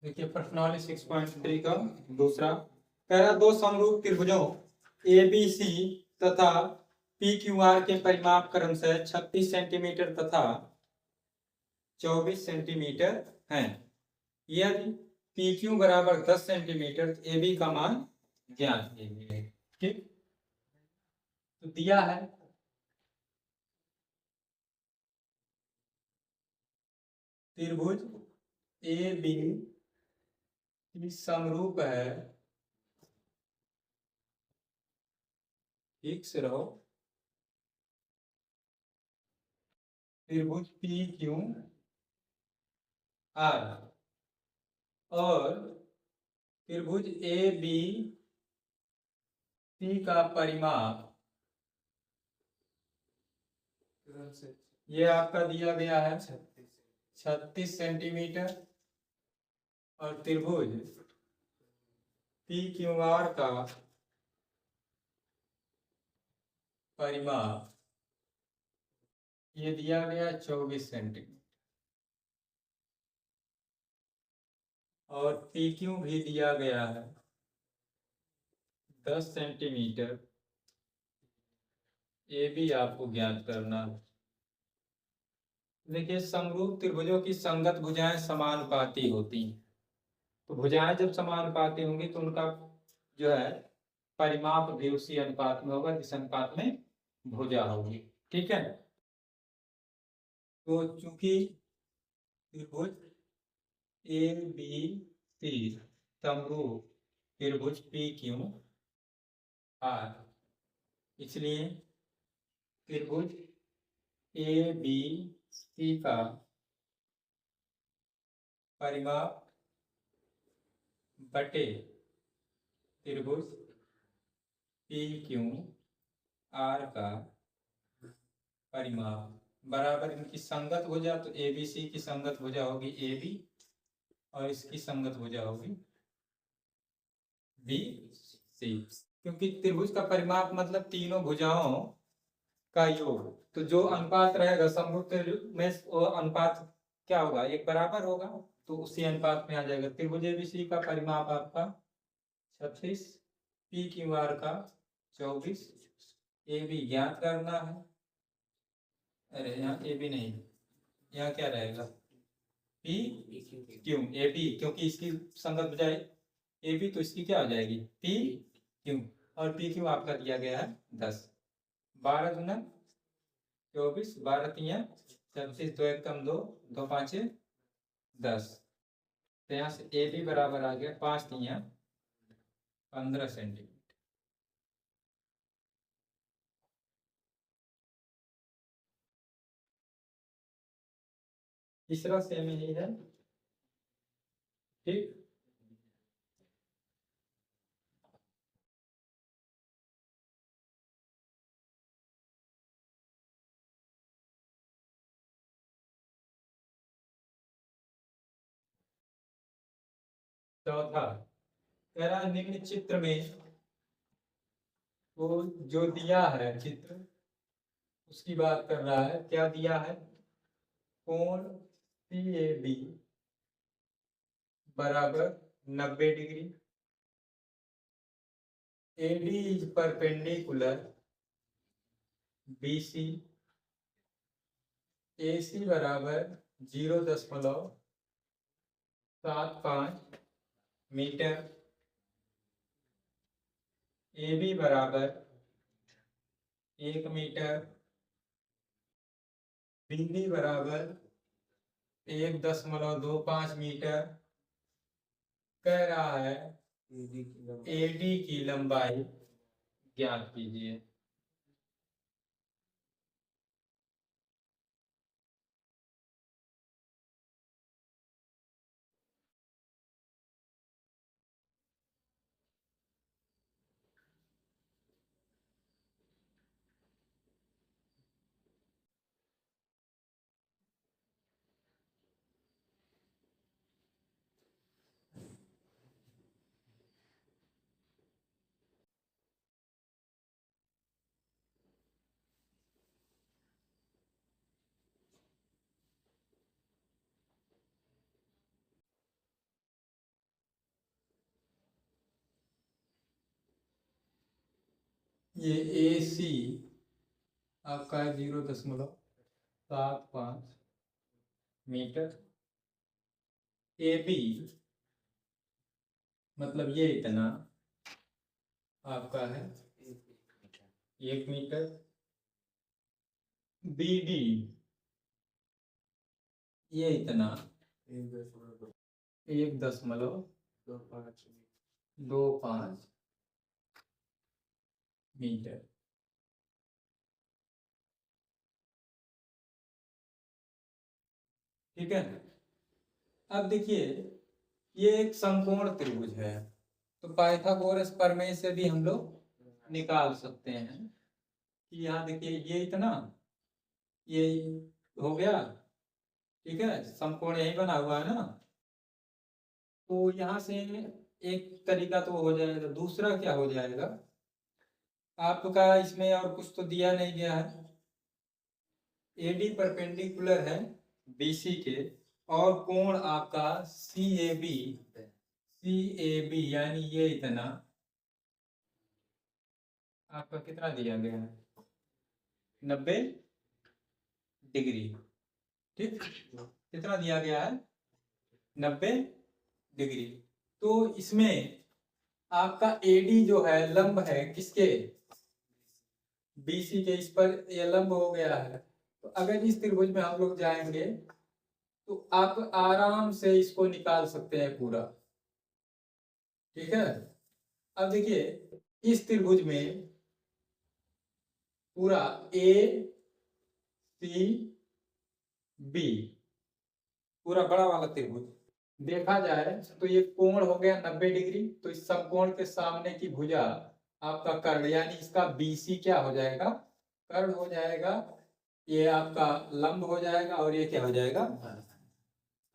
देखिए प्रश्नावली 6.3 का दूसरा कह रहा दो समरूप त्रिभुजों ए बी सी तथा पी क्यू आर के परिमाप क्रम से 36 सेंटीमीटर तथा 24 सेंटीमीटर हैं। यदि पी क्यू बराबर 10 सेंटीमीटर ए बी का मान ज्ञात कीजिए। ठीक, तो दिया है त्रिभुज ए बी की समरूप है, ठीक से रहो, त्रिभुज पी क्यू आर और त्रिभुज ए बी सी का परिमाप ये आपका दिया गया है 36 सेंटीमीटर और त्रिभुज पी क्यू आर का परिमाप ये दिया गया 24 सेंटीमीटर और पी क्यू भी दिया गया है 10 सेंटीमीटर। ये भी आपको ज्ञात करना है। देखिए समरूप त्रिभुजों की संगत भुजाएं समानुपाती होती हैं, तो भुजाएं जब समानुपाती होंगी तो उनका जो है परिमाप भी उसी अनुपात में होगा जिस अनुपात में भुजा होगी। ठीक है, तो चूंकि त्रिभुज ए बी सी समरूप त्रिभुज पी क्यू आर, इसलिए त्रिभुज ए बी सी का परिमाप बटे त्रिभुज पी क्यू आर का परिमाप बराबर इनकी संगत भुजा, तो ए बी सी की संगत भुजा होगी ए बी और इसकी संगत भुजा होगी बी सी, क्योंकि त्रिभुज का परिमाप मतलब तीनों भुजाओं का योग, तो जो अनुपात रहेगा समरूप त्रिभुज में वो अनुपात क्या होगा, एक बराबर होगा, तो उसी अनुपात में आ जाएगा। त्रिभुज एबीसी का परिमाप आपका 36, पी क्यू आर का 24, ए बी ज्ञात करना है। अरे यहाँ ए बी नहीं, यहाँ क्या रहेगा पी क्यू, ए बी क्योंकि इसकी संगत बजाय ए बी तो इसकी क्या हो जाएगी पी क्यू, और पी क्यू आपका दिया गया है 10। 12 गुना 24, 12 तिया 36, 2 एक कम 2, 2 5 10, तो यहाँ से ए बी बराबर आ गया 5 तिया 15 सेंटीमीटर। तीसरा सेम यही है। ठीक, चौथा कह रहा है निम्न चित्र में वो जो दिया है चित्र उसकी बात कर रहा है। क्या दिया है, कोण सी ए बी बराबर 90 degree, AD is perpendicular BC, AC बराबर 0.75 मीटर, AB बराबर 1 मीटर, BD बराबर 1.25 मीटर। कह रहा है AD की लंबाई ज्ञात कीजिए। ये ए सी आपका है 0.75 मीटर, ए बी मतलब ये इतना आपका है 1 मीटर, बी डी ये इतना 1.25 मीटर। ठीक है, अब देखिए ये एक समकोण त्रिभुज है, तो पाइथागोरस प्रमेय से भी हम लोग निकाल सकते हैं कि यहाँ देखिए ये इतना, ये हो गया। ठीक है, समकोण यही बना हुआ है ना, तो यहाँ से एक तरीका तो हो जाएगा। दूसरा क्या हो जाएगा, आपका इसमें और कुछ तो दिया नहीं गया है, एडी परपेंडिकुलर है बीसी के, और कोण आपका सी ए बी यानी ये इतना आपका कितना दिया गया है 90 डिग्री। ठीक, कितना दिया गया है 90 डिग्री। तो इसमें आपका एडी जो है लंब है किसके, बीसी के, इस पर ये लंब हो गया है। तो अगर इस त्रिभुज में हम लोग जाएंगे तो आप आराम से इसको निकाल सकते हैं पूरा। ठीक है, अब देखिए इस त्रिभुज में पूरा ए सी बी पूरा बड़ा वाला त्रिभुज देखा जाए तो ये कोण हो गया 90 डिग्री। तो इस समकोण के सामने की भुजा आपका कर्ण, यानी इसका बीसी क्या हो जाएगा, कर्ण हो जाएगा। ये आपका लंब हो जाएगा और ये क्या हो जाएगा,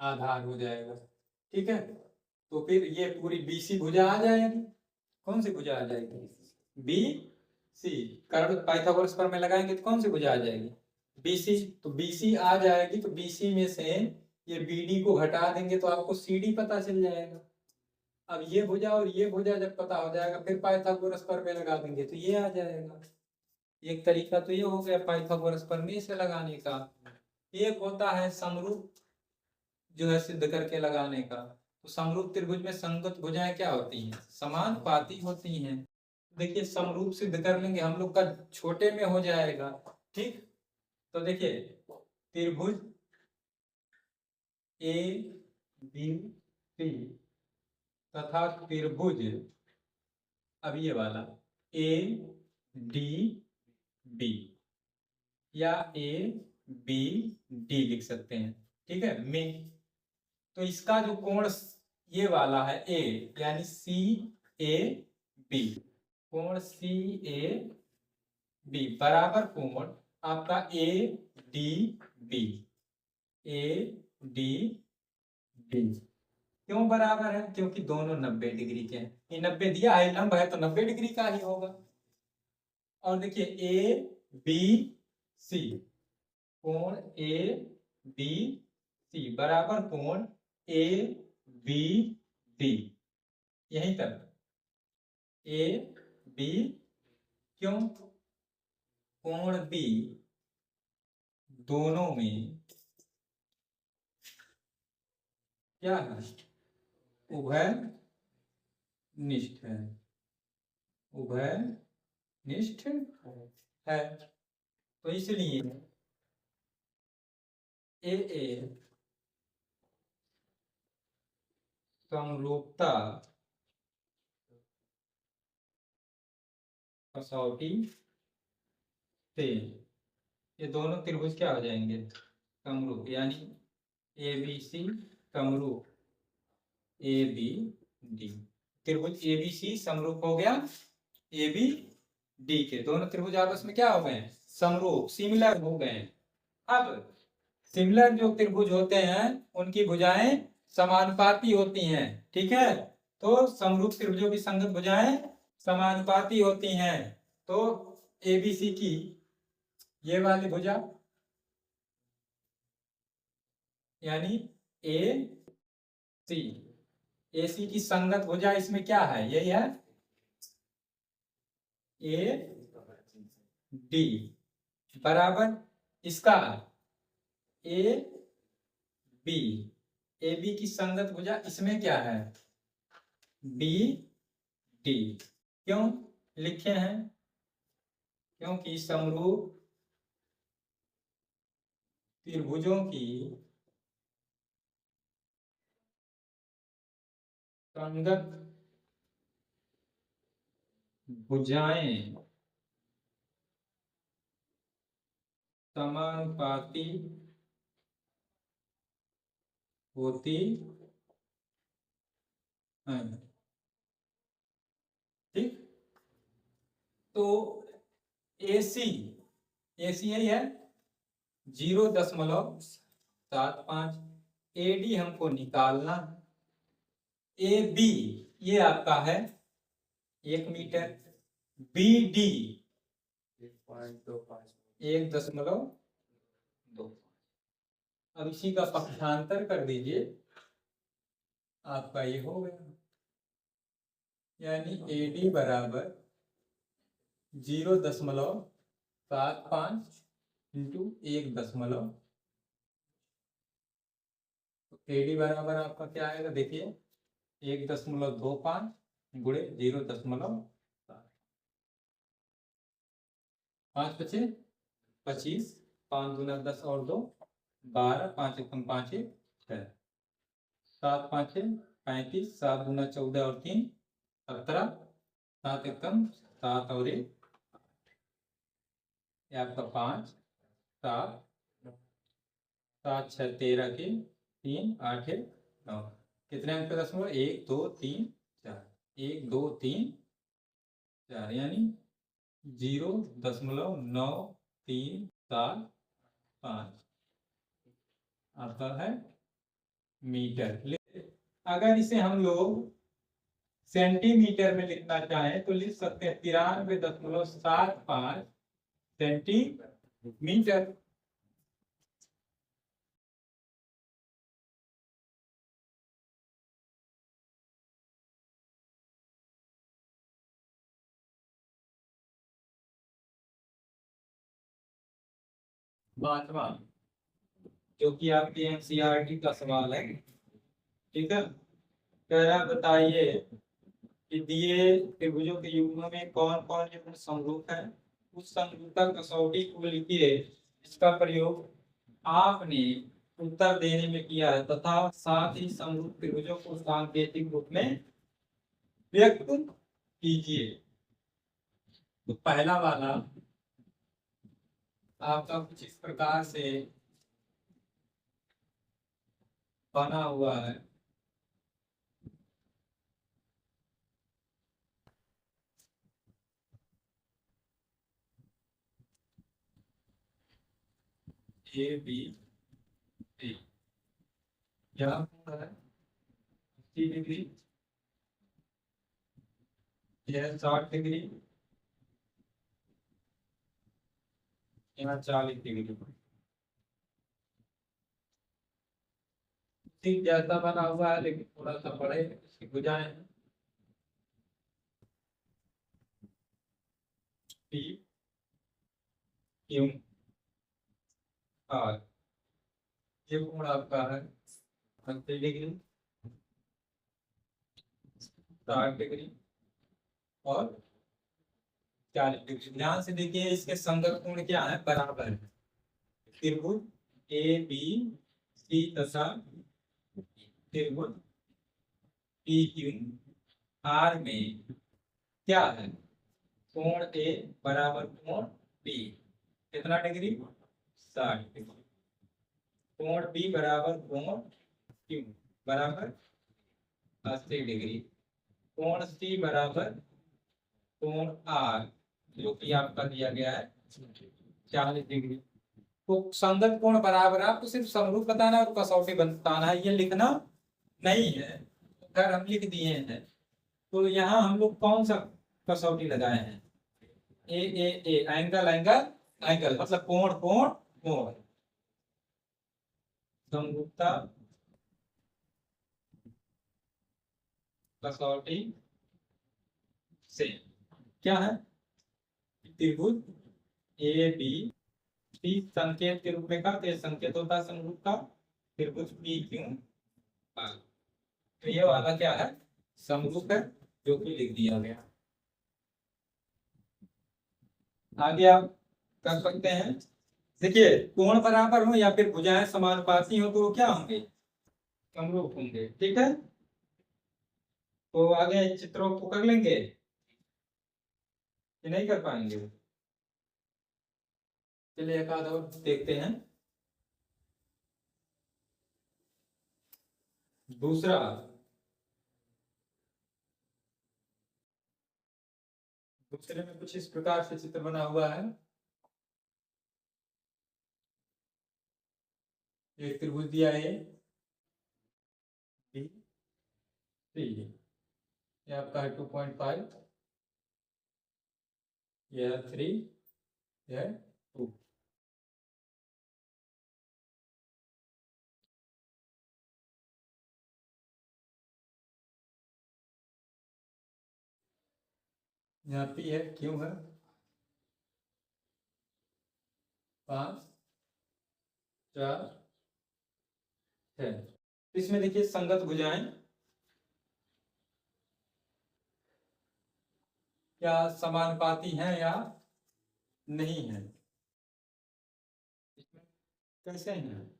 आधार हो जाएगा। ठीक है, तो फिर ये पूरी बीसी भुजा आ जाएगी। कौन सी भुजा आ जाएगी, बी सी। कर्ण पाइथागोरस प्रमेय लगाएंगे तो कौन सी भुजा आ जाएगी, बीसी। तो बीसी आ जाएगी, तो बीसी में से ये बीडी को घटा देंगे तो आपको सीडी पता चल जाएगा। अब ये भुजा और ये भुजा जब पता हो जाएगा फिर पाइथागोरस प्रमेय लगा देंगे तो ये आ जाएगा। एक तरीका तो ये हो गया पाइथागोरस प्रमेय से लगाने का। एक होता है समरूप जो है सिद्ध करके लगाने का। तो समरूप त्रिभुज में संगत भुजाएं क्या होती हैं, समानुपाती होती हैं। देखिए समरूप सिद्ध कर लेंगे हम लोग का, छोटे में हो जाएगा। ठीक, तो देखिए त्रिभुज ए बी सी तथा त्रिभुज अब ये वाला ए डी बी या ए बी डी लिख सकते हैं। ठीक है, में तो इसका जो कोण ये वाला है ए यानी सी ए बी, कोण सी ए बी बराबर कोण आपका A D B, A D B. क्यों बराबर है, क्योंकि दोनों 90 डिग्री के हैं। ये 90 दिया है, लंब है तो 90 डिग्री का ही होगा। और देखिए ए बी सी, कोण ए बी सी बराबर कोण ए बी डी, यहीं तक ए बी। क्यों, कोण बी दोनों में क्या है, उभय निष्ठ है, उभय निष्ठ है। तो इसलिए ए समरूपता कसौटी से ये दोनों त्रिभुज क्या हो जाएंगे, समरूप, यानी ए बी सी समरूप ए बी डी। त्रिभुज ए बी सी समरूप हो गया ए बी डी के, दोनों त्रिभुज आपस में क्या हो गए, समरूप, सिमिलर हो गए। अब सिमिलर जो त्रिभुज होते हैं उनकी भुजाएं समानुपाती होती हैं। ठीक है, तो समरूप त्रिभुजों की संगत भुजाएं समानुपाती होती हैं। तो एबीसी की ये वाली भुजा यानी ए सी, ए सी की संगत भुजा इसमें क्या है, यही है ए डी बराबर इसका ए बी, ए बी की संगत भुजा इसमें क्या है, बी डी। क्यों लिखे हैं, क्योंकि समरूप त्रिभुजों की संगत भुजाएं समानुपाती होती हैं। ठीक, तो AC, AC यही है 0.75, AD हमको निकालना, AB ये आपका है 1 मीटर, BD 1.2। अब इसी का पक्षांतर कर दीजिए, आपका ये हो गया, यानी AD बराबर 0.75 इंटू 1 AD बराबर आपका क्या आएगा, देखिए 1.25 गुणे 0.7, 5 बचे 25, 5 दूना 10 और 2 12, 5 एकम 5 1 6, 7 5 35, 7 दूना 14 और 3 17, 7 एकम 7 और 1, ये आपका 5 7 7 6 13 के 3 8 9, कितने अंक का दशमलव, 1 2 3 4, 1 2 3 4, यानी 0.937 आपका है मीटर। अगर इसे हम लोग सेंटीमीटर में लिखना चाहें तो लिख सकते हैं 93.75 सेंटीमीटर। पांचवा, जो कि आपके एनसीईआरटी का सवाल है, ठीक है, कह रहा बताइए कि दिए त्रिभुजों के युग्म में कौन कौन युग्म समरूप है, उस समरूपता कसौटी को लिखिए, इसका प्रयोग आपने उत्तर देने में किया है, तथा साथ ही समरूप त्रिभुजों को सांकेतिक रूप में व्यक्त कीजिए। तो पहला वाला आपका कुछ इस प्रकार से बना हुआ है, ए बी सी, क्या है 80 डिग्री, यह 60 डिग्री, यहाँ 40 डिग्री, ठीक जैसा बना हुआ है लेकिन थोड़ा सा बड़े इसकी भुजाएं हैं, पी क्यू आर, ये कोण आपका है 80 डिग्री, 60 डिग्री और 40 डिग्री। ध्यान से देखिए, इसके संगत कोण क्या है, बराबर है। त्रिभुज ए बी सी तथा त्रिभुज पी क्यू आर में क्या है, कोण ए बराबर कोण बी, कितना डिग्री, 60 डिग्री, कोण बी बराबर कोण क्यू बराबर 80 डिग्री, कोण सी बराबर कोण आर जो कि आपका दिया गया है 40 डिग्री। तो संगत कोण बराबर, आपको सिर्फ समरूप बताना और कसौटी बताना है, ये लिखना नहीं है। अगर हम लिख दिए हैं तो यहाँ हम लोग कौन सा कसौटी लगाए हैं, ए ए ए, एंगल एंगल एंगल, मतलब कोण कोण कोण, समरूपता कसौटी से क्या है, त्रिभुज ए बी सी संकेत के रूप में का संकेत होता है समरूप का, त्रिभुज पी क्यू आर। तो ये वाला क्या है, समरूप है, जो कि लिख दिया गया। आगे आप कर सकते हैं। देखिए कोण बराबर हो या फिर भुजाएं समानुपाती हो तो वो क्या होंगे, समरूप होंगे। ठीक है, तो आगे चित्रों को कर लेंगे कि नहीं कर पाएंगे। चलिए एक आधा और देखते हैं। दूसरा, दूसरे में कुछ इस प्रकार से चित्र बना हुआ है। एक त्रिभुज दिया है बी सी, ये आपका है 2.5, यह 3, यह 2। यहाँ पी है, क्यू है 5 4 6। इसमें देखिए संगत भुजाएं क्या समानुपाती हैं या नहीं है, इसमें कैसे हैं।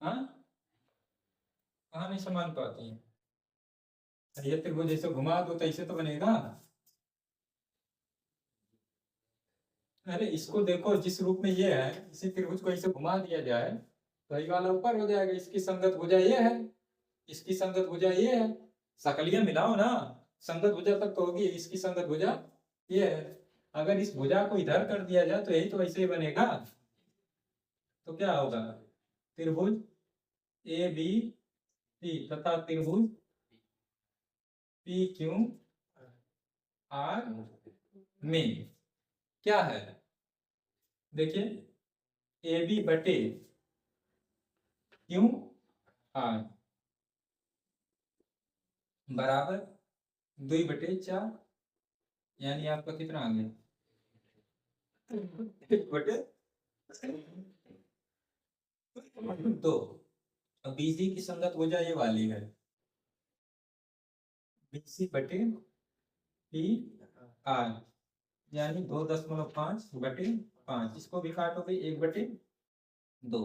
हाँ, कहाँ नहीं समानुपाती है। ये त्रिभुज जैसे घुमा दो तो ऐसे तो बनेगा। अरे इसको देखो, जिस रूप में ये है इसी त्रिभुज को ऐसे घुमा दिया जाए तो ये वाला ऊपर हो जाएगा। इसकी संगत भुजा ये है, इसकी संगत भुजा ये है, शकलियां मिलाओ ना, संगत भुजा तक तो होगी। इसकी संगत भुजा ये है, अगर इस भुजा को इधर कर दिया जाए तो यही तो ऐसे ही बनेगा। तो क्या होगा, त्रिभुज ए बी सी तथा त्रिभुज पी क्यू आर में क्या है, देखिए ए बी बटे क्यू आर बराबर 2/4, यानी आपका कितना आ गया 1/2। अब बीसी की संगत भुजा ये वाली है, बीसी बटे पी आर, यानी 2.5/5। इसको भी काटोगे 1/2,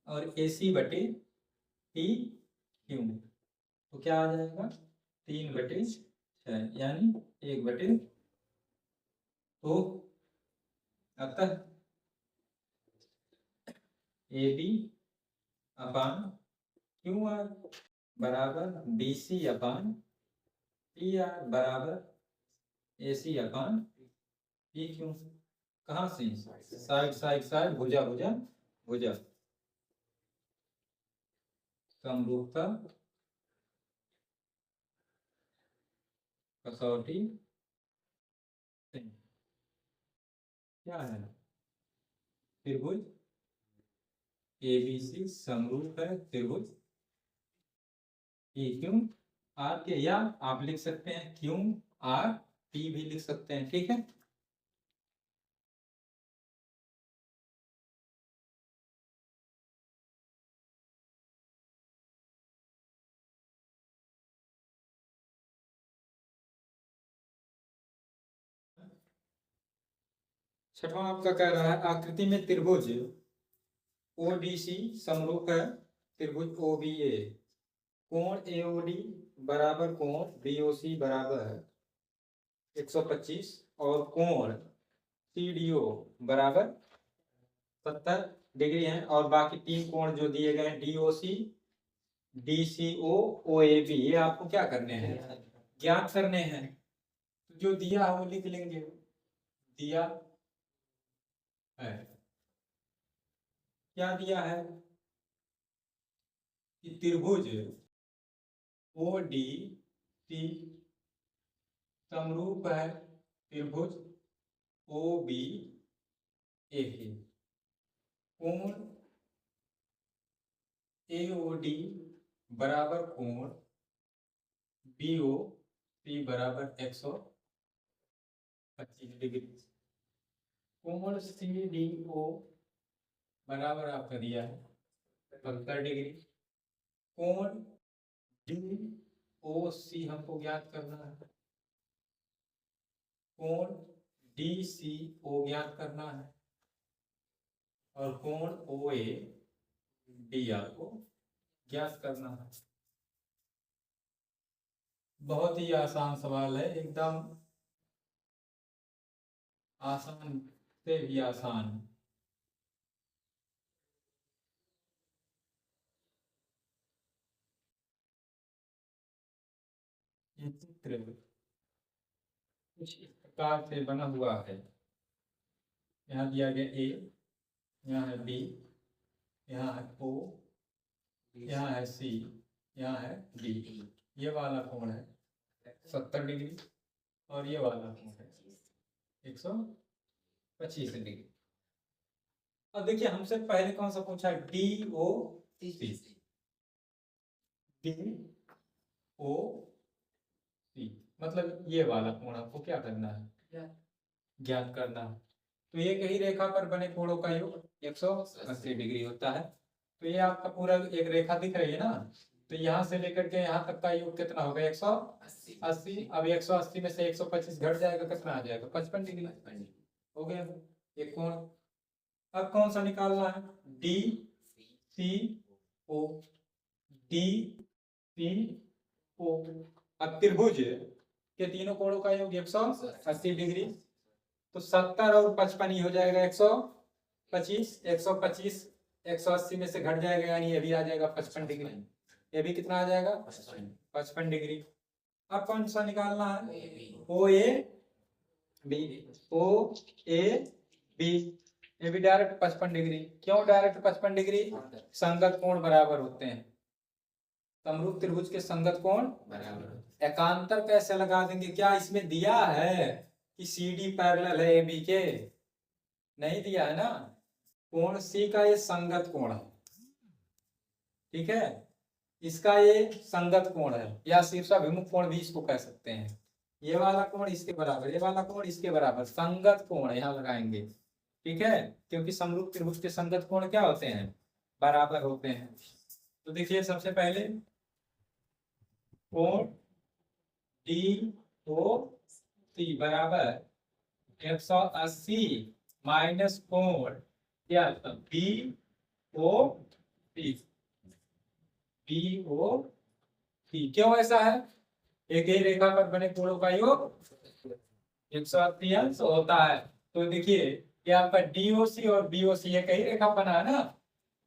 और AC बटे पी क्यू तो क्या आ जाएगा 3/6, यानी 1/2। तो अतः AB अपान क्यू आर बराबर BC अपान पी आर बराबर AC अपान पी क्यू। कहाँ से, साइड साइड साइड, भुजा भुजा भुजा, समरूपता कसौटी क्या है, त्रिभुज ABC समरूप है त्रिभुज पी क्यू आर के, या आप लिख सकते हैं क्यू आर पी भी लिख सकते हैं। ठीक है, छठवां आपका कह रहा है आकृति में त्रिभुज ओडीसी समरूप है त्रिभुज ओबीए, कोण एओडी बराबर कोण बीओसी बराबर है 125, और कोण सीडीओ बराबर 70 डिग्री है, और बाकी 3 कोण जो दिए गए हैं डीओसी डीसीओ ओएबी, ये आपको क्या करने हैं, ज्ञात करने हैं। तो जो दिया है वो लिख लेंगे, दिया है, क्या दिया है कि त्रिभुज ओ डी सी समरूप है त्रिभुज ओ बी ए के, कोण एओडी बराबर कोण बीओ सी बराबर 125। 25 डिग्री। कोण CDO बराबर आपका दिया है 70 डिग्री। कोण DOC हमको ज्ञात करना है, कोण DCO ज्ञात करना है, और कोण OABR को ज्ञात करना है। बहुत ही आसान सवाल है, एकदम आसान से भी आसान। ये चित्र कुछ इस प्रकार से बना हुआ है। यहाँ दिया गया A, यहाँ है B, यहाँ है O, यहाँ है C, यहाँ है D। ये वाला कोण है 70 डिग्री और ये वाला कोण है 125 डिग्री। अब देखिए हमसे पहले कौन सा पूछा, DOC। DOC मतलब ये वाला कोण आपको क्या करना है, ज्ञात करना है। तो एक ही रेखा पर बने कोणों का योग 180 डिग्री होता है। तो ये आपका पूरा एक रेखा दिख रही है ना, तो यहाँ से लेकर के यहाँ तक का योग कितना होगा 180। अब 180 में से 125 घट जाएगा, कितना आ जाएगा 55 डिग्री हो गया एक कोण। अब कौन सा निकालना है, DCO। DCO अब त्रिभुज के तीनों कोणों का योग 180 डिग्री, तो 70 और 55 ही हो जाएगा 125। 125 180 में से घट जाएगा, यानी ये भी आ जाएगा 55 डिग्री। ये भी कितना आ जाएगा 55 डिग्री। अब कौन सा निकालना है, OAB। ये भी डायरेक्ट 55 डिग्री। क्यों डायरेक्ट 55 डिग्री, संगत कोण बराबर होते हैं। समरूप त्रिभुज के संगत कोण बराबर। एकांतर कैसे लगा देंगे, क्या इसमें दिया है कि CD पैरेलल है AB के, नहीं दिया है ना। कोण C का ये संगत कोण है, ठीक है, इसका ये संगत कोण है, या शीर्षाभिमुख कोण भी इसको कह सकते हैं। ये वाला कोण इसके बराबर, ये वाला कोण इसके बराबर, संगत कोण यहाँ लगाएंगे, ठीक है, क्योंकि समरूप त्रिभुज के संगत कोण क्या होते हैं, बराबर होते हैं। तो देखिए सबसे पहले कोण DOC बराबर 180 माइनस कोण क्या BOC। क्यों ऐसा है, एक ही रेखा पर बने कोणों का योग 180 अंश होता है। तो देखिए ये आपका DOC और BOC एक ही रेखा बना है ना,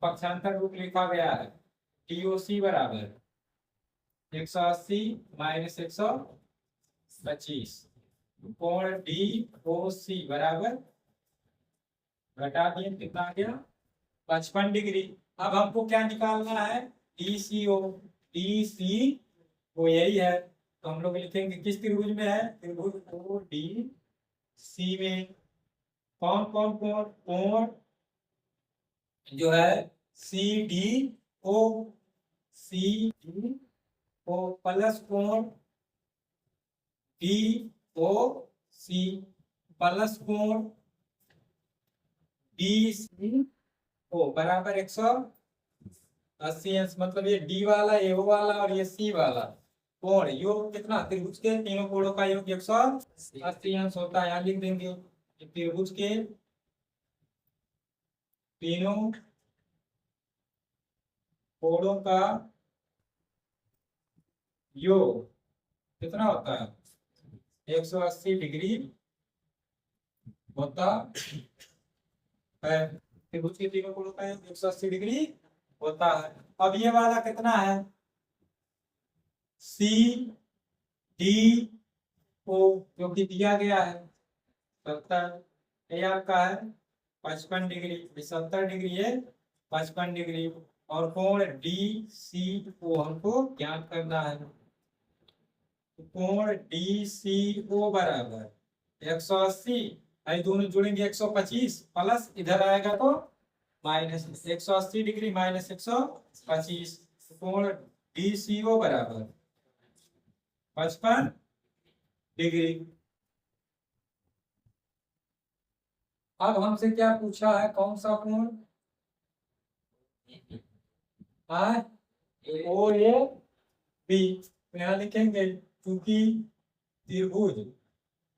पक्षांतर रूप लिखा गया है। DOC बराबर 180 माइनस 125, कोण DOC बराबर घटा दिए, कितना आ गया 55 डिग्री। अब हमको क्या निकालना है, DCO। DCO यही है, तो हम लोग लिखेंगे किस त्रिभुज में है, त्रिभुज ODC में। कौन कौन कोण, कोण जो है CDO प्लस कोण DOC प्लस कोण DCO बराबर 180 अंश। मतलब ये D वाला, ये O वाला और ये C वाला कोण योग कितना, त्रिभुज के तीनों कोणों का योग 180 अंश होता है। यहाँ लिख देंगे त्रिभुज के तीनों कोणों का योग कितना होता है 180 डिग्री होता है। त्रिभुज के तीनों कोणों का योग 180 डिग्री होता है। अब ये वाला कितना है, CDO जो कि दिया गया है 70, ये आपका है 55 डिग्री, 70 डिग्री है 55 डिग्री, और कोण DCO हमको ज्ञात करना है। कोण DCO बराबर 180, दोनों जुड़ेंगे 125, प्लस इधर आएगा तो माइनस 180 डिग्री माइनस 125, कोण DCO बराबर 55 डिग्री। अब हमसे क्या पूछा है, कौन सा कोण? ओ ए बी। यहाँ लिखेंगे क्योंकि त्रिभुज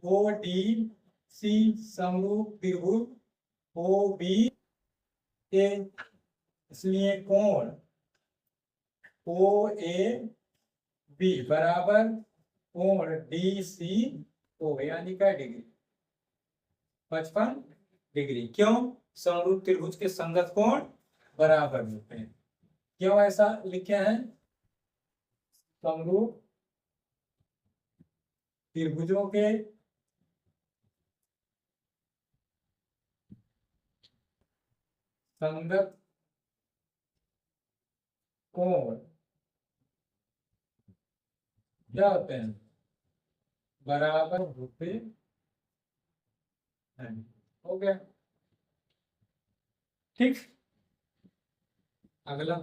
ओ डी सी समरूप त्रिभुज ओ बी ए, इसलिए कोण ओ ए बी बराबर कोण डी सी ओ, यानी क्या डिग्री? 55 डिग्री। क्यों? समरूप त्रिभुज के संगत कोण बराबर होते हैं। क्यों ऐसा लिखे हैं? समरूप त्रिभुजों के संगत कोण क्या होते हैं? बराबर होते हैं। हो गया, ठीक। अगला,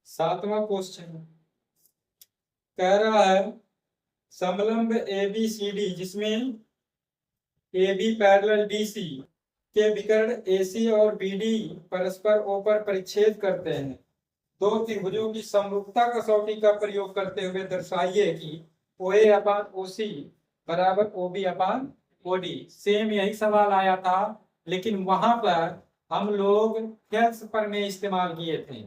सातवां क्वेश्चन कह रहा है समलंब ए बी सी डी जिसमें A B parallel D C के विकर्ण ए सी और बी डी परस्पर ओ पर परिच्छेद करते हैं। दो त्रिभुजों की समरूपता कसौटी का प्रयोग करते हुए दर्शाइए कि ओ ए अपान ओ सी बराबर ओ बी अपान ओ डी। सेम यही सवाल आया था, लेकिन वहां पर हम लोग थेल्स प्रमेय इस्तेमाल किए थे।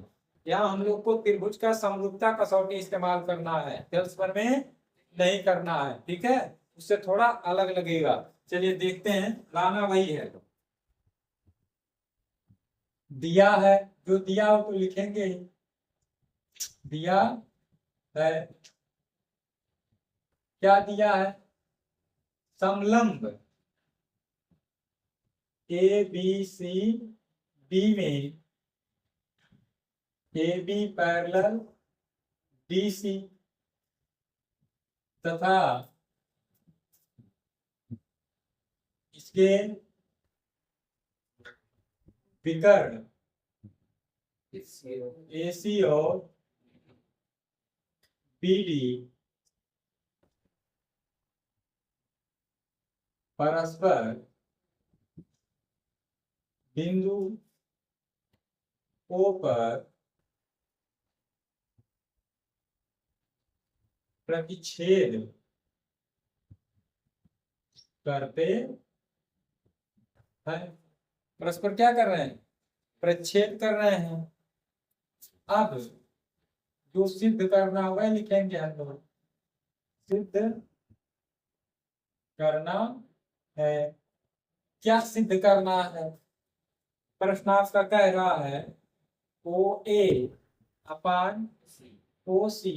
यहाँ हम लोग को त्रिभुज का समरूपता कसौटी इस्तेमाल करना है, थेल्स प्रमेय नहीं करना है, ठीक है? उससे थोड़ा अलग लगेगा। चलिए देखते हैं, लाना वही है। दिया है, जो दिया हो तो लिखेंगे दिया है। क्या दिया है? समलंब ए बी सी डी में A B parallel D C तथा इसके विकर्ण ए सी और बी डी परस्पर बिंदु ओ पर प्रतिच्छेद करते हैं। परस्पर क्या कर रहे हैं? प्रतिच्छेद कर रहे हैं। अब जो सिद्ध करना होगा लिखेंगे हम लोग, सिद्ध करना है। क्या सिद्ध करना है? प्रश्न आपका कह रहा है ओ ए अपान ओ सी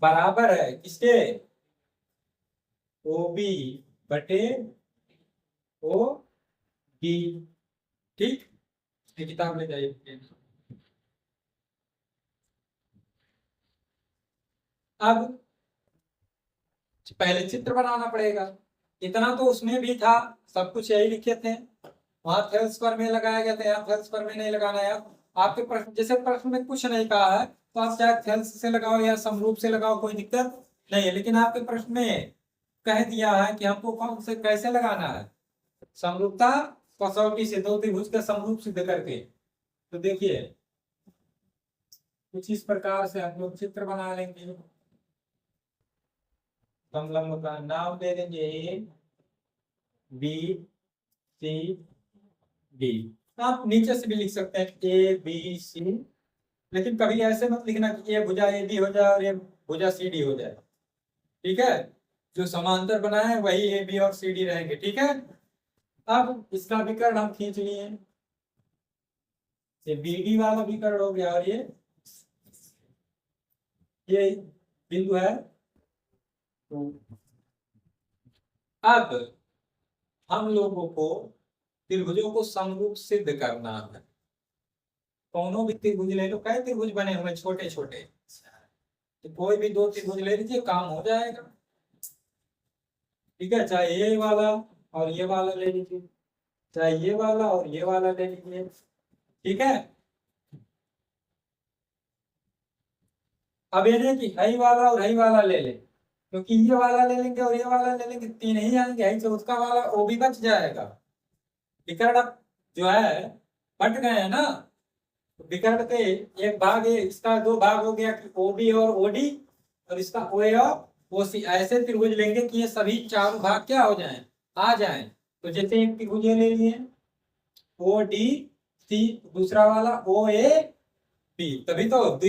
बराबर है किसके? ओ बी बटे ओ बी। ठीक, ये किताब ले जाइए। अब पहले चित्र बनाना पड़ेगा। इतना तो उसमें भी था, सब कुछ यही लिखे थे। वहां थेल्स प्रमेय लगाया गया था, यहाँ थेल्स प्रमेय नहीं लगाना है। आपके प्रश्न, जैसे प्रश्न में कुछ नहीं कहा है तो आप चाहे थेल्स से लगाओ या समरूप से लगाओ, कोई दिक्कत नहीं है। लेकिन आपके प्रश्न में कह दिया है कि हमको कौन से कैसे लगाना है, समरूपता कसौटी से, दो त्रिभुज का समरूप सिद्ध करके। तो देखिए कुछ इस प्रकार से हम लोग चित्र बना लेंगे। समलंब का नाम दे देंगे ए बी सी डी। आप नीचे से भी लिख सकते हैं ए बी सी, लेकिन कभी ऐसे मत लिखना कि ए भुजा ए बी हो जाए और ए भुजा सी डी हो जाए, ठीक है? जो समांतर बना है वही ए बी और सी डी रहेंगे, ठीक है? अब इसका विकर्ण हम खींच लिए, ये बी डी वाला विकर्ण हो गया और ये बिंदु है। तो अब हम लोगों को त्रिभुजों को समरूप सिद्ध करना है। दोनों भी त्रिभुज ले लो, कई त्रिभुज बने हुए छोटे छोटे, तो कोई भी दो त्रिभुज ले लीजिए, काम हो जाएगा, ठीक है? चाहे ये वाला और ये वाला ले लीजिए, चाहे ये वाला और ये वाला ले लीजिए, ठीक है। अब ये नहीं कि हई वाला और हई वाला ले ले, क्योंकि ये वाला ले लेंगे और ये वाला ले लेंगे, तीन ही आएंगे, हई चौथा वाला वो भी बच जाएगा। विकर्ण अब जो है बट गए हैं ना, तो विकर्ण के एक भाग है, इसका दो भाग हो गया कि ओबी और ओडी, और इसका ओए और ओसी। ऐसे त्रिभुज लेंगे कि ये सभी चारों भाग क्या हो जाएं, आ जाएं। तो जैसे एक त्रिभुज ले लिए ओ डी सी, दूसरा वाला ओ ए बी, तभी तो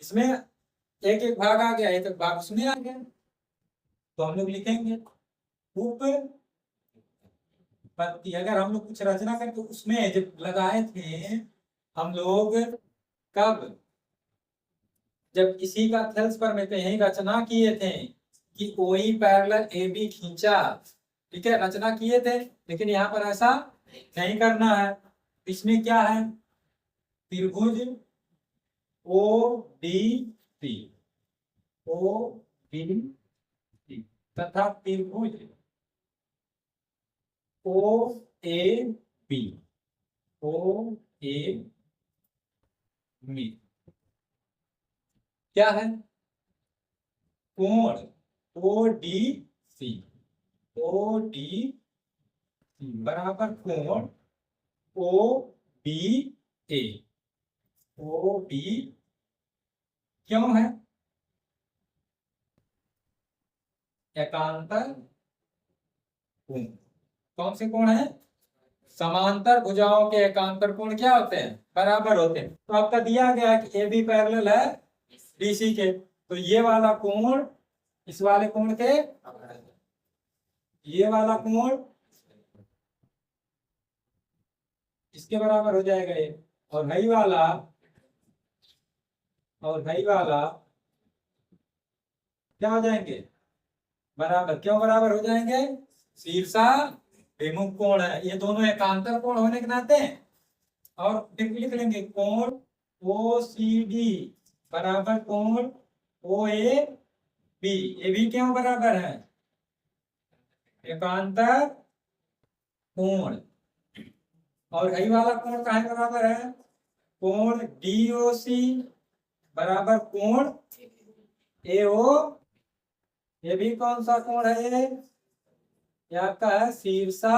इसमें एक एक भाग आ गया, एक एक भाग उसमें आ गया। तो हम लोग लिखेंगे उप पत्ती। अगर हम लोग कुछ रचना करें तो उसमें जब लगाए थे हम लोग, कब, जब किसी का थेल्स पर में यही रचना किए थे कि ओई पैरेलल ए बी खींचा, ठीक है, रचना किए थे। लेकिन यहाँ पर ऐसा नहीं करना है। इसमें क्या है, त्रिभुज O D C, O D C तथा त्रिभुज ओ A B, O A B क्या है, कोण O D C, O D C बराबर कोण ओ बी ए, ओ बी क्यों है, एकांतर कोण। कौन से कोण है, समांतर भुजाओं के एकांतर कोण क्या होते हैं, बराबर होते हैं। तो आपका दिया गया है कि ए बी पैरेलल है डीसी के, तो ये वाला कोण इस वाले कोण के, ये वाला कोण इसके बराबर हो जाएगा ये, और हई वाला, और हई वाला क्या हो जाएंगे, बराबर। क्यों बराबर हो जाएंगे, शीर्षा विमुख कोण है, ये दोनों एकांतर कोण होने के नाते। और फिर लिख लेंगे कोण ओ सी डी बराबर कोण ओ ए बी, ये भी क्यों बराबर है, एकांतर कोण। और हई वाला कोण काहे बराबर है, कोण डीओसी बराबर कोण एओ, ये भी कौन सा कोण है, ये आपका है शीर्षा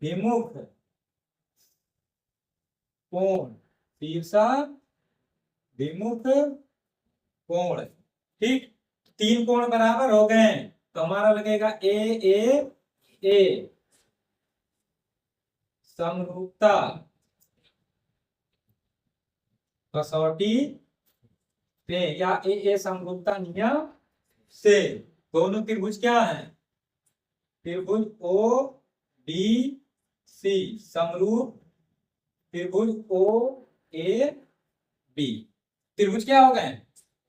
विमुख कोण, शीर्षा विमुख कोण, ठीक। तीन कोण बराबर हो गए, तो हमारा लगेगा ए ए ए, समरूपता कसौटी पे या ए समरूपता नियम से दोनों त्रिभुज क्या है, त्रिभुज ओ डी सी समरूप त्रिभुज ओ ए बी, त्रिभुज क्या हो गए,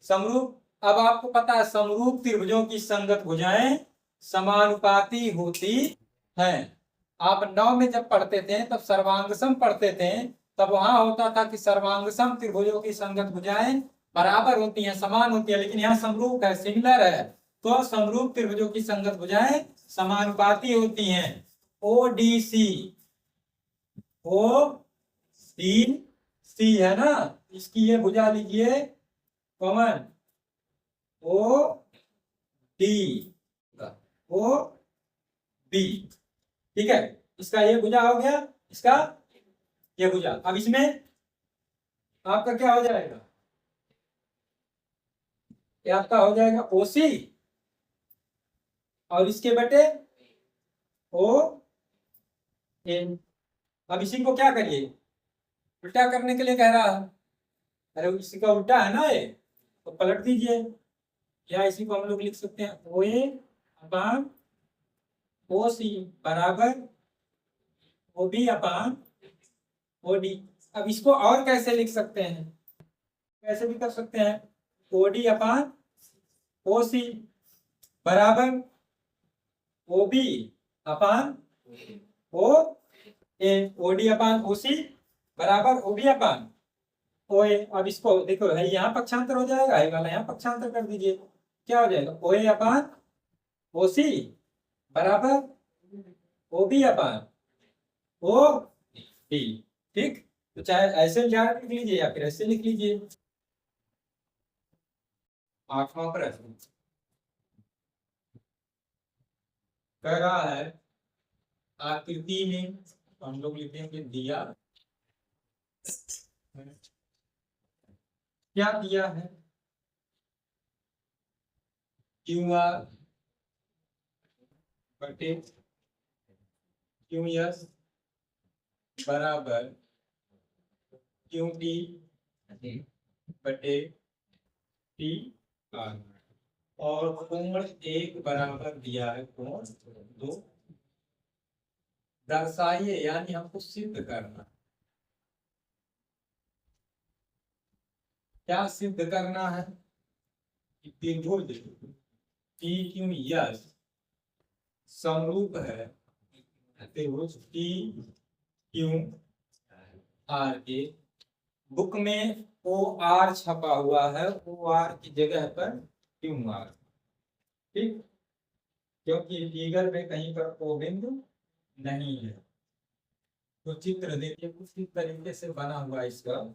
समरूप। अब आपको पता है समरूप त्रिभुजों की संगत भुजाएं समानुपाती होती हैं। आप 9 में जब पढ़ते थे तब सर्वांगसम पढ़ते थे, तब वहां होता था कि सर्वांगसम त्रिभुजों की संगत भुजाएं बराबर होती हैं, समान होती है। लेकिन यहाँ समरूप है, सिमिलर है, तो समरूप त्रिभुजों की संगत भुजाएं समानुपाती होती हैं। O D C, O D C है ना, इसकी ये भुजा लीजिए common, O D O B, ठीक है। इसका ये भुजा हो गया, इसका ये भुजा। अब इसमें आपका क्या हो जाएगा, ये आपका हो जाएगा ओसी, और इसके बटे ओ एन। अब इसी को क्या करिए, उल्टा करने के लिए कह रहा है, अरे इसी का उल्टा है ना ये, तो पलट दीजिए, या इसी को हम लोग लिख सकते हैं ओ ए अपान ओ सी बराबर ओ बी अपान ओ डी। अब इसको और कैसे लिख सकते हैं, कैसे भी कर सकते हैं, ओ डी अपान ओ सी बराबर ओ बी अपान ओ ए, ओ डी अपान ओ सी बराबर ओ बी अपान ओ ए। अब इसको देखो है, यहाँ पक्षांतर हो जाएगा, ये वाला यहाँ पक्षांतर कर दीजिए, क्या हो जाएगा, ओ ए अपान ओ सी बराबर ओ बी अपान ओ बी। ठीक, तो चाहे ऐसे लिख लीजिए या फिर ऐसे लिख लीजिए। 8वां प्रश्न कह रहा है आकृति में, हम लोग लिखेंगे दिया, क्या दिया है, क्यू आर बटे क्यू एस बराबर क्यू डी बटे टी आर, और कोण एक बराबर दिया है कोण दो। दर्शाइए, यानी हमको सिद्ध करना, क्या सिद्ध करना है कि त्रिभुज पी क्यू एस समरूप है त्रिभुज पी क्यू आर के। बुक में ओ आर छपा हुआ है, ओ आर की जगह पर क्यू आर। ठीक, क्योंकि फिगर में कहीं पर ओ बिंदु नहीं है। तो चित्र देखिए कुछ इस तरीके से बना हुआ इसका।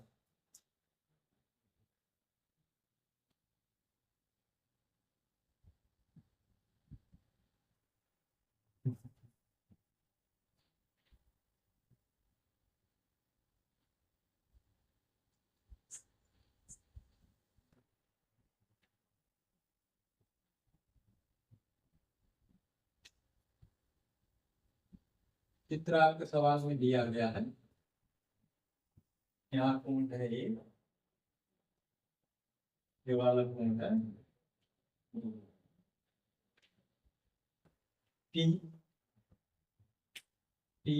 चित्र आपके सवाल में दिया गया है। यहाँ कोण है ये वाला कोण है टी, टी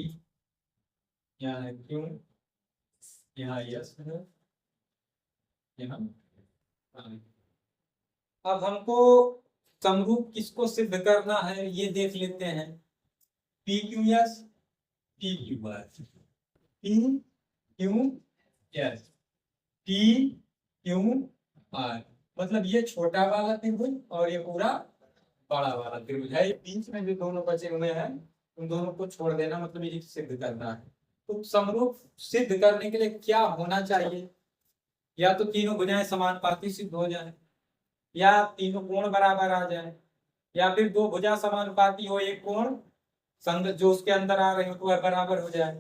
यहाँ है क्यू, यहाँ यस है, यहाँ I। अब हमको समरूप किसको सिद्ध करना है ये देख लेते हैं। P Q S, P Q R, P Q S, P Q R, मतलब ये छोटा वाला त्रिभुज और ये पूरा बड़ा वाला त्रिभुज है। बीच में जो दोनों बचे हुए हैं उन दोनों को छोड़ देना, मतलब ये सिद्ध करना है। तो समरूप सिद्ध करने के लिए क्या होना चाहिए, या तो तीनों भुजाएं समानुपाती सिद्ध हो जाए, या तीनों कोण बराबर आ जाए, या फिर दो भुजा समानुपाती हो, एक कोण संगत जो उसके अंदर आ रहे हो तो वह बराबर हो जाए।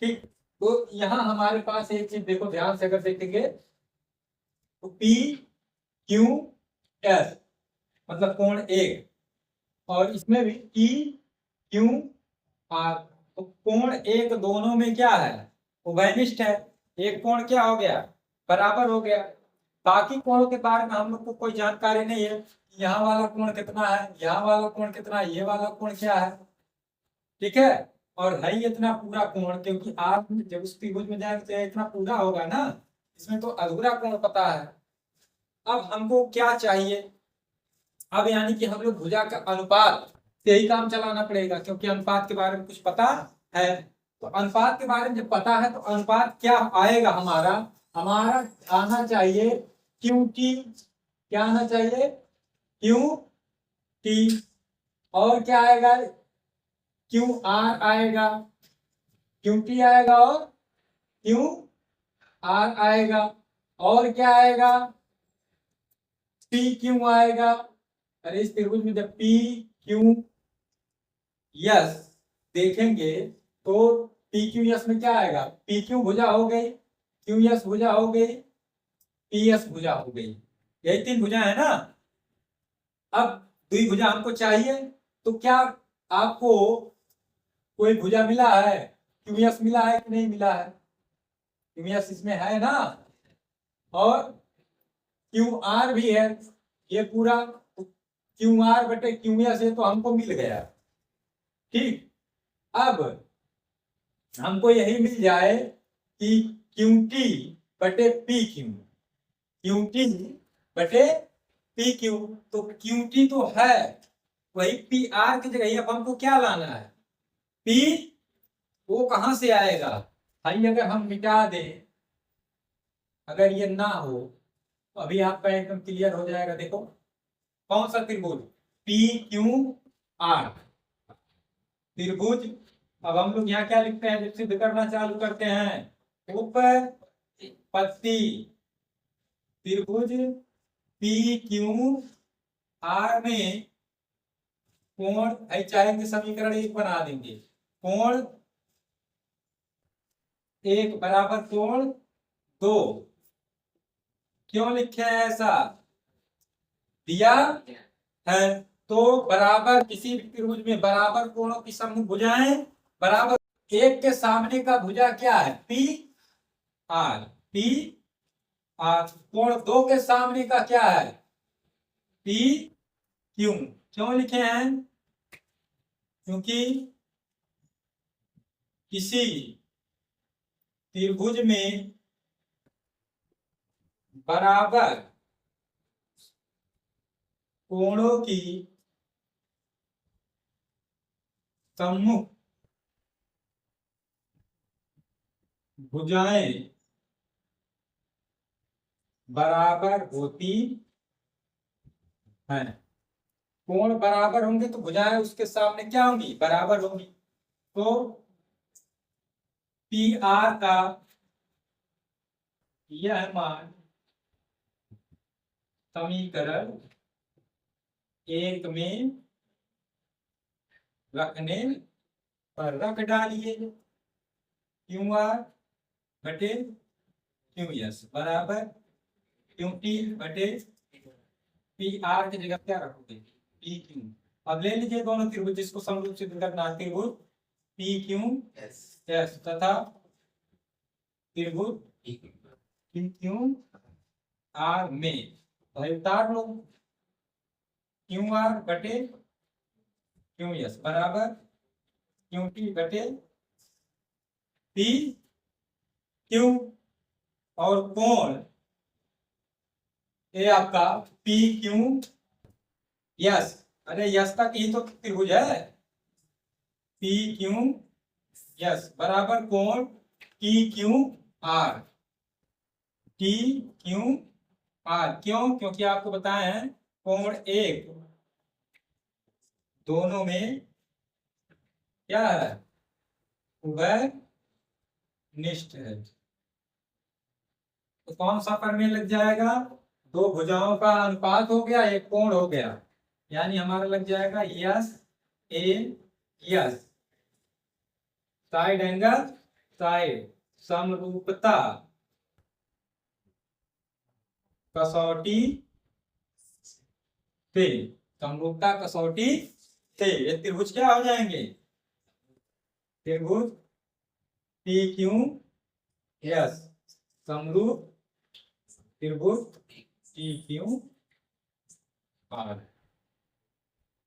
ठीक, तो यहाँ हमारे पास एक चीज देखो ध्यान से, अगर देखेंगे तो पी क्यू एस मतलब कोण एक, और इसमें भी पी क्यू आर, तो कोण एक दोनों में क्या है, उभयनिष्ठ है। एक कोण क्या हो गया, बराबर हो गया। बाकी कोणों के बारे में हम लोग को कोई जानकारी नहीं है, यहाँ वाला कोण कितना है, यहाँ वाला कोण कितना है, ये वाला कोण क्या है। ठीक है, और है ही इतना पूरा कोण, क्योंकि आप जब उस त्रिभुज में जाएंगे तो इतना पूरा होगा ना, इसमें तो अधूरा कोण पता है। अब हमको क्या चाहिए, अब यानी कि हम लोग भुजा का अनुपात से ही काम चलाना पड़ेगा, क्योंकि अनुपात के बारे में कुछ पता है। तो अनुपात के बारे में जब पता है तो अनुपात क्या आएगा, हमारा हमारा आना चाहिए क्यू टी, क्या आना चाहिए क्यू टी, और क्या आएगा क्यू आर आएगा, क्यू टी आएगा और क्यू आर आएगा, और क्या आएगा पी क्यू आएगा। अरे इस त्रिभुज में जब पी क्यू यस देखेंगे तो पी क्यू यस में क्या आएगा, पी क्यू भुजा हो गई, क्यू यस भुजा हो गई, पी एस भुजा हो गई, यही तीन भुजा है ना। अब दुई भुजा हमको चाहिए, तो क्या आपको कोई भुजा मिला है, क्यू यस मिला है कि नहीं मिला है, क्यू यस इसमें है ना, और क्यू आर भी है, ये पूरा क्यू आर बटे क्यू एस है, तो हमको मिल गया। ठीक, अब हमको यही मिल जाए कि क्यू टी बटे पी क्यू, क्यू टी बटे पी क्यू, तो क्यू टी तो है वही पी आर की जगह, अब हमको क्या लाना है पी, वो कहां से आएगा भाई, अगर हम मिटा दें, अगर ये ना हो तो अभी आपका एकदम क्लियर हो जाएगा। देखो कौन सा त्रिभुज पी क्यू आर, त्रिभुज अब हम लोग यहाँ क्या लिखते हैं जब सिद्ध करना चालू करते हैं, ऊपर पत्ती त्रिभुज पी क्यू आर में कोण, चाहेंगे समीकरण एक बना देंगे, कोण एक बराबर कोण दो। क्यों लिखे हैं ऐसा, दिया है तो बराबर किसी भी त्रिभुज में बराबर कोणों की समूह भुजाएं बराबर, एक के सामने का भुजा क्या है पी आर, पी आर, कोण दो के सामने का क्या है पी क्यू। क्यों लिखे हैं, क्योंकि किसी त्रिभुज में बराबर कोणों की सम्मुख भुजाएं बराबर होती हैं। कोण बराबर होंगे तो भुजाएं उसके सामने क्या होंगी, बराबर होंगी। तो पी आर का यह मान समीकरण एक में रखने पर रख डालिए, क्यू आर बटे क्यू एस बराबर क्यू टी बटे पी आर की जगह क्या रखोगे पी क्यू। अब ले लीजिए दोनों त्रिभुज जिसको समरूप सिद्ध करना है, त्रिभुज पी क्यू एस तथा त्रिभुज पी क्यू आर में उतार लो, क्यू आर बटे क्यू एस बराबर क्यू टी बटे पी क्यू। और कोण ये आपका पी क्यू यस, अरे यस तक ही तो त्रिभुज है, पी क्यू यस बराबर कोण T Q R, T Q R. क्यों, क्योंकि आपको बताया है कोण एक दोनों में क्या है उभय निष्ठ है। तो कौन सा प्रमेय लग जाएगा, दो भुजाओं का अनुपात हो गया एक कोण हो गया, यानी हमारा लग जाएगा यस ए यस, साइड एंगल साइड, समरूपता कसौटी से, समरूपता कसौटी से ये त्रिभुज क्या हो जाएंगे, त्रिभुज पी क्यू एस समरूप त्रिभुज पी क्यू आर।